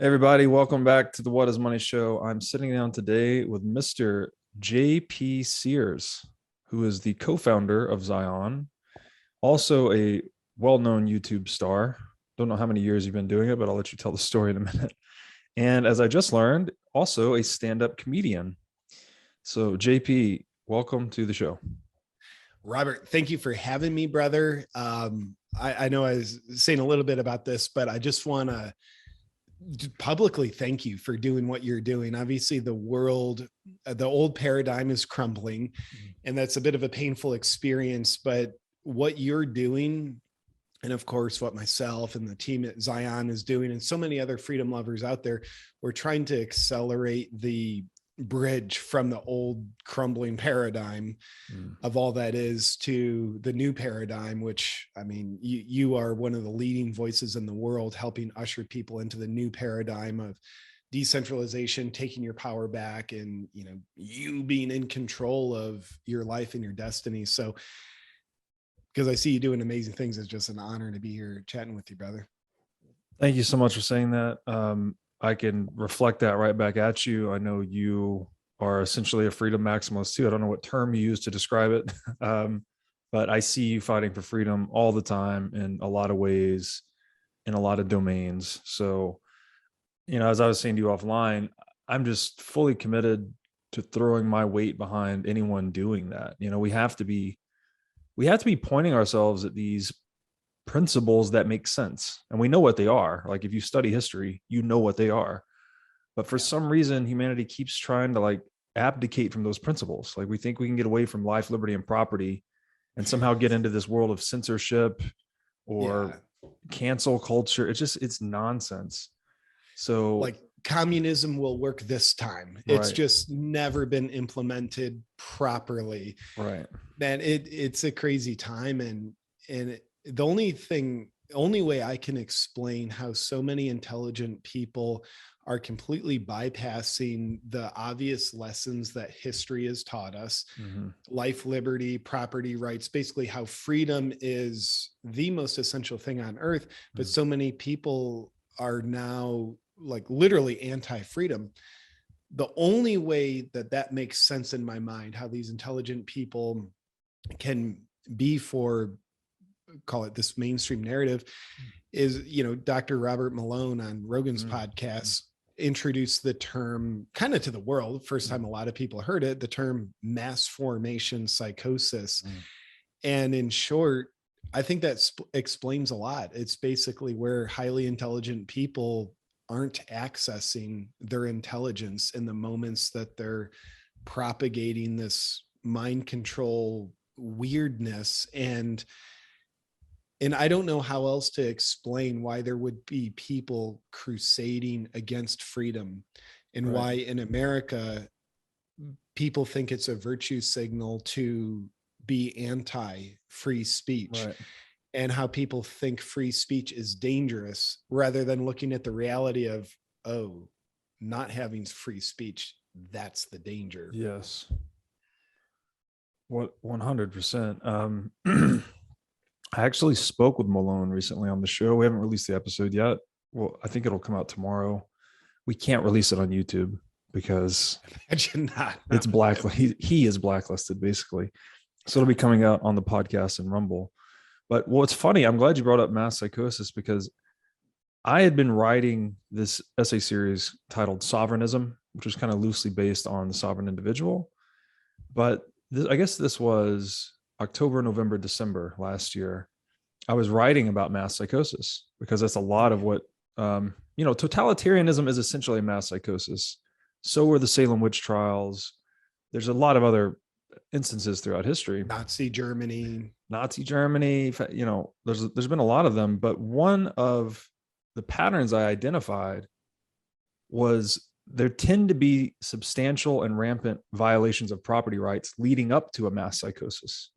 Hey everybody, welcome back to the What is Money Show. I'm sitting down today with Mr. JP Sears, who is the co-founder of Zion, also a well-known YouTube star. Don't know how many years you've been doing it, but I'll let you tell the story in a minute. And as I just learned, also a stand-up comedian. So JP, welcome to the show. Robert, thank you for having me, brother. I know I was saying a little bit about this, but I just want to publicly thank you for doing what you're doing. Obviously, the world, the old paradigm is crumbling, and that's a bit of a painful experience. But what you're doing, and of course, what myself and the team at Zion is doing, and so many other freedom lovers out there, we're trying to accelerate the bridge from the old crumbling paradigm of all that is to the new paradigm, which, I mean, you are one of the leading voices in the world helping usher people into the new paradigm of decentralization, taking your power back, and you being in control of your life and your destiny. So because I see you doing amazing things, it's just an honor to be here chatting with you, brother. Thank you so much for saying that. I can reflect that right back at you. I know you are essentially a freedom maximalist too. I don't know what term you use to describe it, but I see you fighting for freedom all the time in a lot of ways, in a lot of domains. So, as I was saying to you offline, I'm just fully committed to throwing my weight behind anyone doing that. We have to be pointing ourselves at these principles that make sense, and we know what they are. Like, if you study history, you know what they are. But for some reason, humanity keeps trying to abdicate from those principles. Like, we think we can get away from life, liberty, and property and somehow get into this world of censorship or cancel culture. It's nonsense. So, like, communism will work this time. It's just never been implemented properly. Right. Man, it's a crazy time. And the only way I can explain how so many intelligent people are completely bypassing the obvious lessons that history has taught us, life, liberty, property rights, basically how freedom is the most essential thing on earth. But so many people are now literally anti-freedom. The only way that makes sense in my mind, how these intelligent people can be for, call it, this mainstream narrative, is Dr. Robert Malone on Rogan's podcast introduced the term kind of to the world. First time a lot of people heard it, the term mass formation psychosis. And in short, I think that explains a lot. It's basically where highly intelligent people aren't accessing their intelligence in the moments that they're propagating this mind control weirdness. And I don't know how else to explain why there would be people crusading against freedom, and why in America people think it's a virtue signal to be anti-free speech, and how people think free speech is dangerous, rather than looking at the reality of, oh, not having free speech, that's the danger. Yes. What 100%. I actually spoke with Malone recently on the show. We haven't released the episode yet. Well, I think it'll come out tomorrow. We can't release it on YouTube because it's blacklisted. He is blacklisted, basically. So it'll be coming out on the podcast and Rumble. But what's funny, I'm glad you brought up mass psychosis, because I had been writing this essay series titled Sovereignism, which was kind of loosely based on the sovereign individual. But I guess this was October, November, December last year. I was writing about mass psychosis because that's a lot of what, totalitarianism is essentially mass psychosis. So were the Salem witch trials. There's a lot of other instances throughout history. Nazi Germany, there's been a lot of them. But one of the patterns I identified was there tend to be substantial and rampant violations of property rights leading up to a mass psychosis.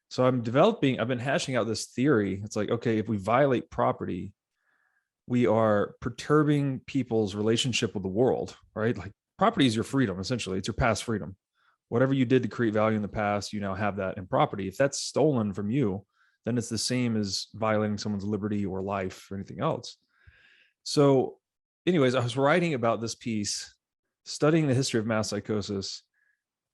So I've been hashing out this theory. It's like, okay, if we violate property, we are perturbing people's relationship with the world, right? Like, property is your freedom, essentially. It's your past freedom. Whatever you did to create value in the past, you now have that in property. If that's stolen from you, then it's the same as violating someone's liberty or life or anything else. So anyways, I was writing about this piece, studying the history of mass psychosis.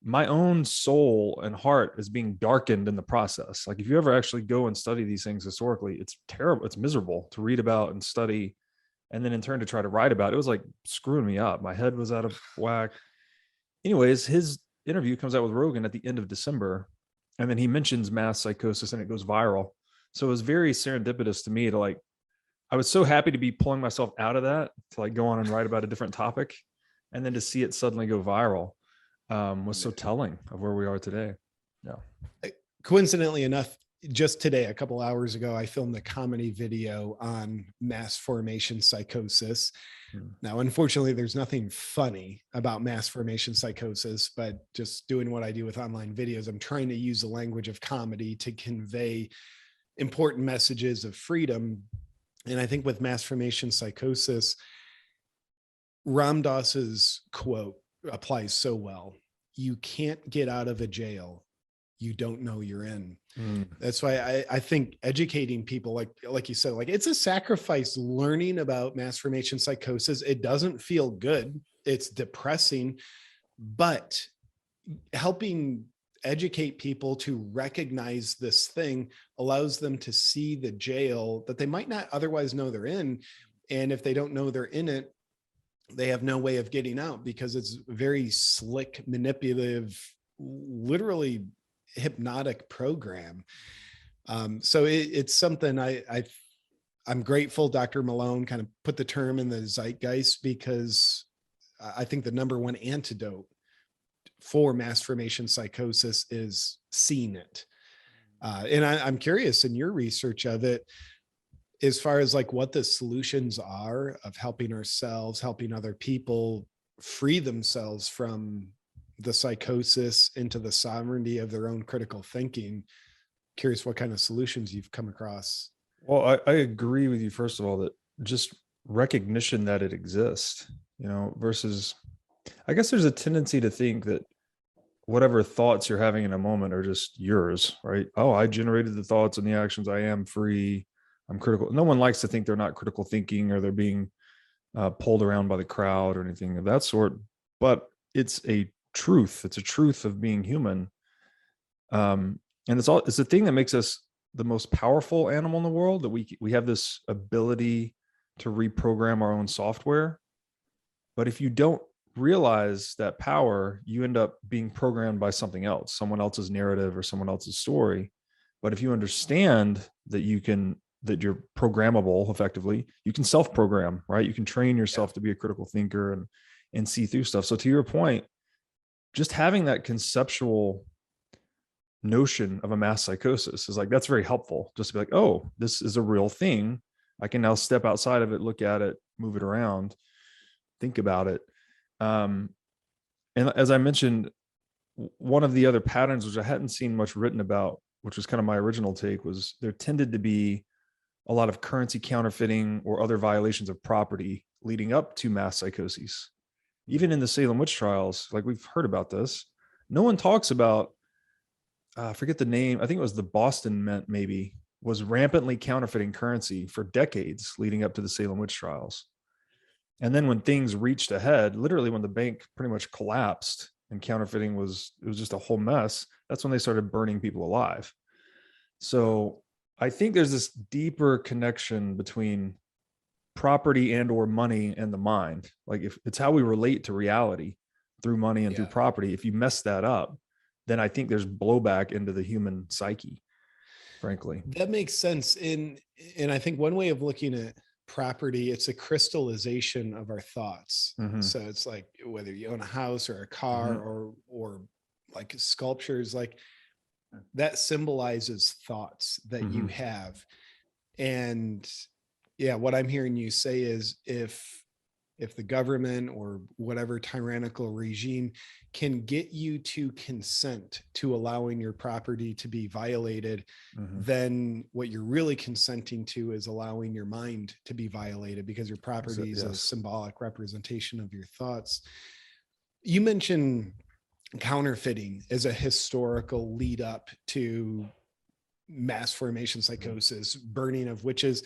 My own soul and heart is being darkened in the process. Like if you ever actually go and study these things historically, it's terrible. It's miserable to read about and study, and then in turn to try to write about it. It was like screwing me up. My head was out of whack. Anyways, his interview comes out with Rogan at the end of December, and then he mentions mass psychosis and it goes viral. So it was very serendipitous to me to like, I was so happy to be pulling myself out of that to like go on and write about a different topic, and then to see it suddenly go viral was so telling of where we are today. Yeah. Coincidentally enough, just today, a couple hours ago, I filmed a comedy video on mass formation psychosis. Now, unfortunately, there's nothing funny about mass formation psychosis, but just doing what I do with online videos, I'm trying to use the language of comedy to convey important messages of freedom. And I think with mass formation psychosis, Ram Dass's quote applies so well. You can't get out of a jail you don't know you're in. That's why I think educating people, like you said, like it's a sacrifice learning about mass formation psychosis. It doesn't feel good. It's depressing, but helping educate people to recognize this thing allows them to see the jail that they might not otherwise know they're in. And if they don't know they're in it, they have no way of getting out because it's very slick, manipulative, literally hypnotic program. So it's something I'm grateful Dr. Malone kind of put the term in the zeitgeist, because I think the number one antidote for mass formation psychosis is seeing it. And I'm curious in your research of it, as far as like what the solutions are of helping ourselves, helping other people free themselves from the psychosis into the sovereignty of their own critical thinking. Curious what kind of solutions you've come across. Well, I agree with you, first of all, that just recognition that it exists, versus, I guess there's a tendency to think that whatever thoughts you're having in a moment are just yours, right? Oh, I generated the thoughts and the actions. I am free. I'm critical. No one likes to think they're not critical thinking or they're being pulled around by the crowd or anything of that sort. But it's a truth. It's a truth of being human. And it's the thing that makes us the most powerful animal in the world, that we have this ability to reprogram our own software. But if you don't realize that power, you end up being programmed by something else, someone else's narrative or someone else's story. But if you understand that that you're programmable effectively, you can self-program, right? You can train yourself to be a critical thinker and see through stuff. So to your point, just having that conceptual notion of a mass psychosis is like, that's very helpful, just to be like, oh, this is a real thing. I can now step outside of it, look at it, move it around, think about it. And as I mentioned, one of the other patterns, which I hadn't seen much written about, which was kind of my original take, was there tended to be a lot of currency counterfeiting or other violations of property leading up to mass psychoses. Even in the Salem witch trials, like we've heard about this, no one talks about, I forget the name, I think it was the Boston Mint, maybe, was rampantly counterfeiting currency for decades leading up to the Salem witch trials. And then when things reached a head, literally when the bank pretty much collapsed and counterfeiting it was just a whole mess, that's when they started burning people alive. So I think there's this deeper connection between property and or money and the mind. Like if it's how we relate to reality through money and through property, if you mess that up, then I think there's blowback into the human psyche, frankly. That makes sense. And I think one way of looking at property, it's a crystallization of our thoughts. Mm-hmm. So it's like whether you own a house or a car, mm-hmm. or like sculptures, like that symbolizes thoughts that mm-hmm. you have. And yeah, what I'm hearing you say is if the government or whatever tyrannical regime can get you to consent to allowing your property to be violated, mm-hmm. then what you're really consenting to is allowing your mind to be violated, because your property is a symbolic representation of your thoughts. You mentioned counterfeiting as a historical lead up to mass formation psychosis, burning of witches.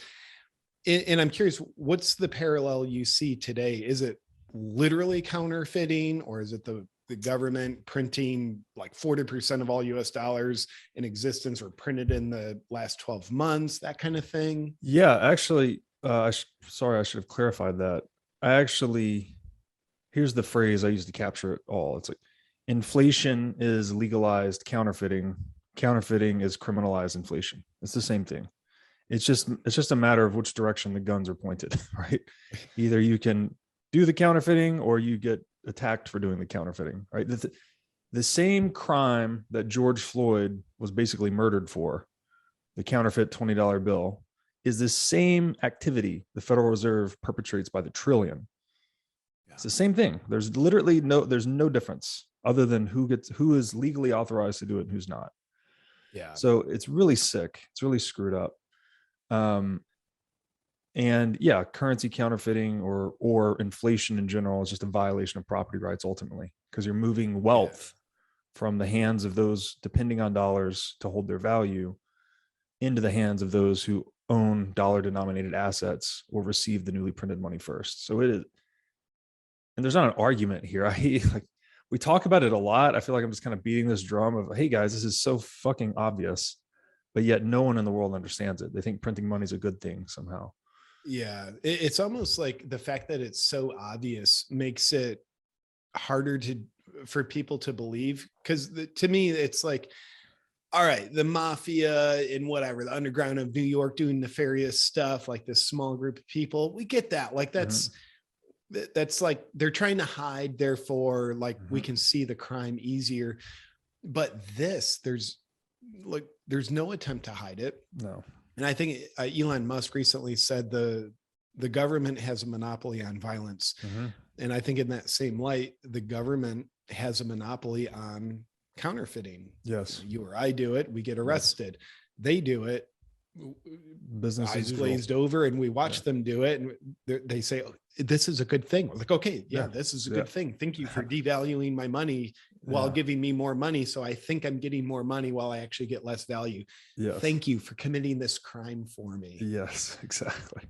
And I'm curious, what's the parallel you see today? Is it literally counterfeiting, or is it the government printing like 40% of all US dollars in existence were printed in the last 12 months, that kind of thing? Yeah, actually, sorry, I should have clarified that. I actually, here's the phrase I use to capture it all. It's like inflation is legalized counterfeiting. Counterfeiting is criminalized inflation. It's the same thing. It's just a matter of which direction the guns are pointed, right? Either you can do the counterfeiting or you get attacked for doing the counterfeiting, right? The same crime that George Floyd was basically murdered for, the counterfeit $20 bill, is the same activity the Federal Reserve perpetrates by the trillion. Yeah. It's the same thing. There's no difference other than who is legally authorized to do it and who's not. Yeah. So it's really sick. It's really screwed up. Um, and yeah, currency counterfeiting or inflation in general is just a violation of property rights ultimately, because you're moving wealth from the hands of those depending on dollars to hold their value into the hands of those who own dollar denominated assets or receive the newly printed money first. So it is, and there's not an argument here. I like, we talk about it a lot. I feel like I'm just kind of beating this drum of, hey guys, this is so fucking obvious, but yet no one in the world understands it. They think printing money is a good thing somehow. Yeah. It's almost like the fact that it's so obvious makes it harder for people to believe. Cause to me, it's like, all right, the mafia and whatever, the underground of New York doing nefarious stuff, like this small group of people, we get that. Like that's like they're trying to hide, therefore like we can see the crime easier. But there's no attempt to hide it. No. And I think Elon Musk recently said the government has a monopoly on violence. And I think in that same light, the government has a monopoly on counterfeiting. Yes. You or I do it, we get arrested. Yes. They do it, business eyes glazed over, and we watch them do it, and they say, oh, this is a good thing. We're like, okay, yeah, this is a good thing. Thank you for devaluing my money while giving me more money. So I think I'm getting more money while I actually get less value. Yes. Thank you for committing this crime for me. Yes, exactly.